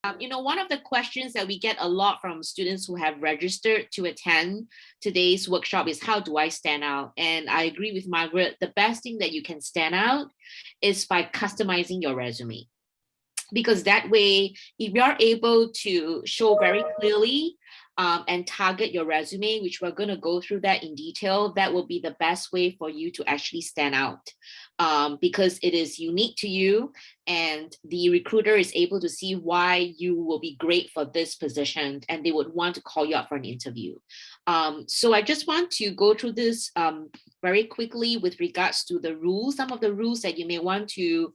One of the questions that we get a lot from students who have registered to attend today's workshop is how do I stand out? And I agree with Margaret, the best thing that you can stand out is by customizing your resume. Because that way, if you're able to show very clearly and target your resume, which we're going to go through that in detail, that will be the best way for you to actually stand out because it is unique to you and the recruiter is able to see why you will be great for this position and they would want to call you up for an interview. So I just want to go through this very quickly with regards to the rules, some of the rules that you may want to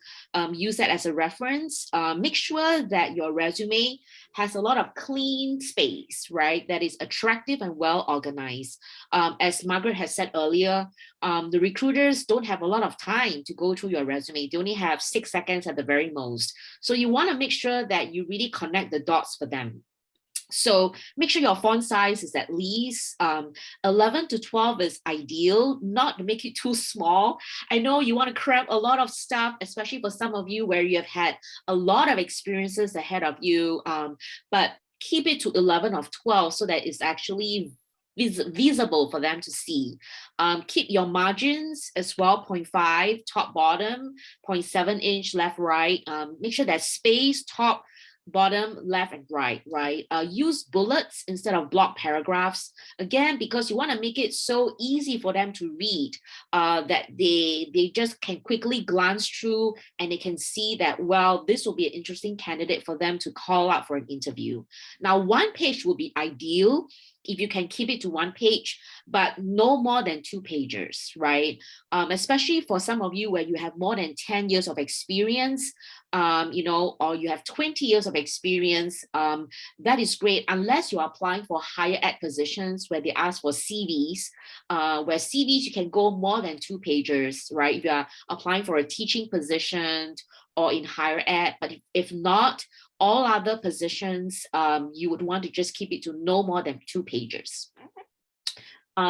use that as a reference. Make sure that your resume has a lot of clean space, right? That is attractive and well organized. As Margaret has said earlier, the recruiters don't have a lot of time to go through your resume. They only have 6 seconds at the very most. So you want to make sure that you really connect the dots for them. So make sure your font size is at least 11 to 12 is ideal, not to make it too small. I know you want to cram a lot of stuff, especially for some of you where you have had a lot of experiences ahead of you, but keep it to 11 of 12 so that it's actually visible for them to see. Keep your margins as well, 0.5 top bottom, 0.7 inch left right. Make sure that space top bottom left and right. Use bullets instead of block paragraphs, again because you want to make it so easy for them to read that they just can quickly glance through and they can see that, well, this will be an interesting candidate for them to call up for an interview. Now, one page will be ideal if you can keep it to one page, but no more than 2 pages, right? Especially for some of you where you have more than 10 years of experience, or you have 20 years of experience, that is great, unless you're applying for higher ed positions where they ask for CVs, where CVs you can go more than 2 pages, right? If you're applying for a teaching position or in higher ed, but if not, all other positions, you would want to just keep it to no more than 2 pages.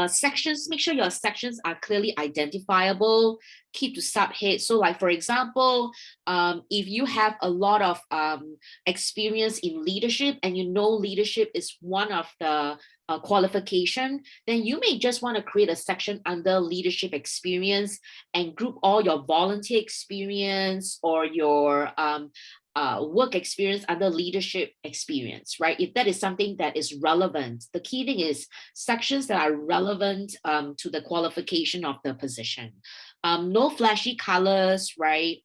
Sections, make sure your sections are clearly identifiable, keep to subhead. So like, for example, if you have a lot of experience in leadership and you know leadership is one of the qualification, then you may just want to create a section under leadership experience and group all your volunteer experience or your work experience under leadership experience, right? If that is something that is relevant, the key thing is sections that are relevant to the qualification of the position. No flashy colors, right?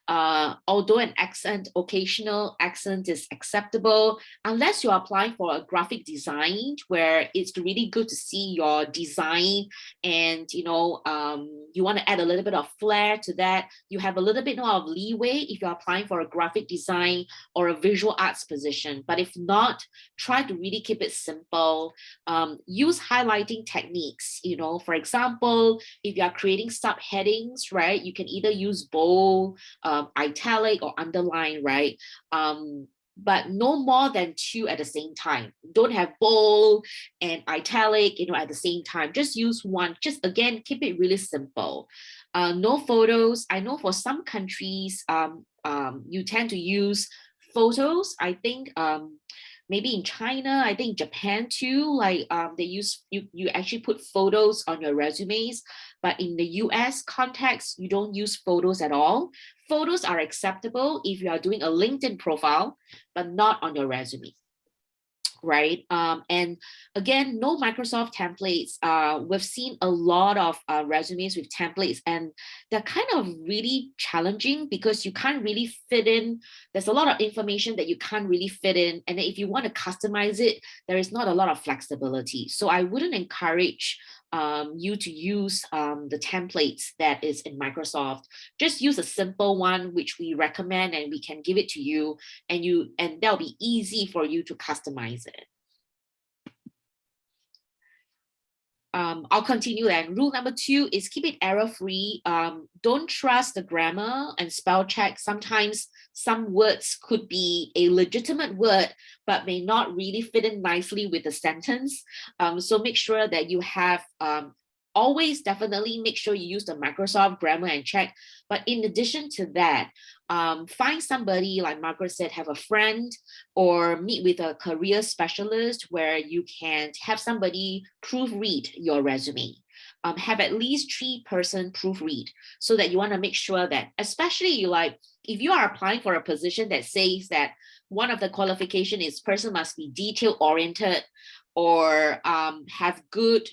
Although an occasional accent is acceptable, unless you're applying for a graphic design where it's really good to see your design and, you want to add a little bit of flair to that. You have a little bit more of leeway if you're applying for a graphic design or a visual arts position. But if not, try to really keep it simple. Use highlighting techniques. For example, if you are creating subheadings, right, you can either use bold, italic or underline, right? But no more than 2 at the same time. Don't have bold and italic, at the same time. Just use one. Just again, keep it really simple. No photos. I know for some countries, you tend to use photos. I think maybe in China, I think Japan too, like they use, you actually put photos on your resumes, but in the US context, you don't use photos at all. Photos are acceptable if you are doing a LinkedIn profile, but not on your resume. Right. And again, no Microsoft templates. We've seen a lot of resumes with templates and they're kind of really challenging because you can't really fit in. There's a lot of information that you can't really fit in. And if you want to customize it, there is not a lot of flexibility. So I wouldn't encourage you to use the templates that is in Microsoft. Just use a simple one, which we recommend, and we can give it to you, and that'll be easy for you to customize it. I'll continue then. Rule number 2 is keep it error-free. Don't trust the grammar and spell check. Sometimes some words could be a legitimate word, but may not really fit in nicely with the sentence. So make sure that you have always definitely make sure you use the Microsoft Grammar and check. But in addition to that, find somebody, like Margaret said, have a friend or meet with a career specialist where you can have somebody proofread your resume. Have at least 3-person proofread, so that you want to make sure that, especially you like, if you are applying for a position that says that one of the qualification is person must be detail oriented or have good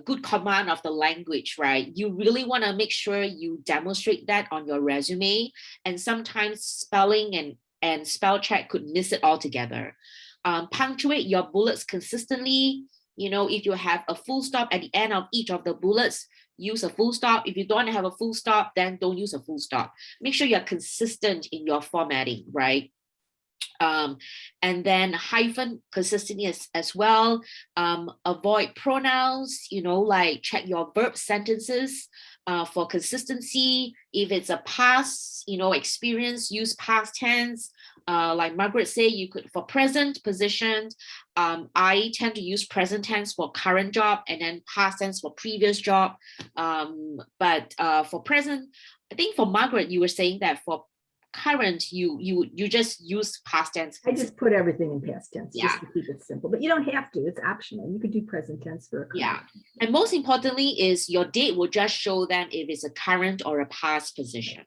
good command of the language, right? You really want to make sure you demonstrate that on your resume. And sometimes spelling and spell check could miss it altogether. Punctuate your bullets consistently. You know, if you have a full stop at the end of each of the bullets, use a full stop. If you don't have a full stop, then don't use a full stop. Make sure you're consistent in your formatting, right? And then hyphen consistency as well. Avoid pronouns, you know, like check your verb sentences for consistency. If it's a past, you know, experience, use past tense. Like Margaret said, you could, for present position, I tend to use present tense for current job and then past tense for previous job. But for present, I think for Margaret, you were saying that for current, you just use past tense. I just put everything in past tense just to keep it simple, but you don't have to. It's optional. You could do present tense for a current. Yeah, and most importantly is your date will just show them if it's a current or a past position.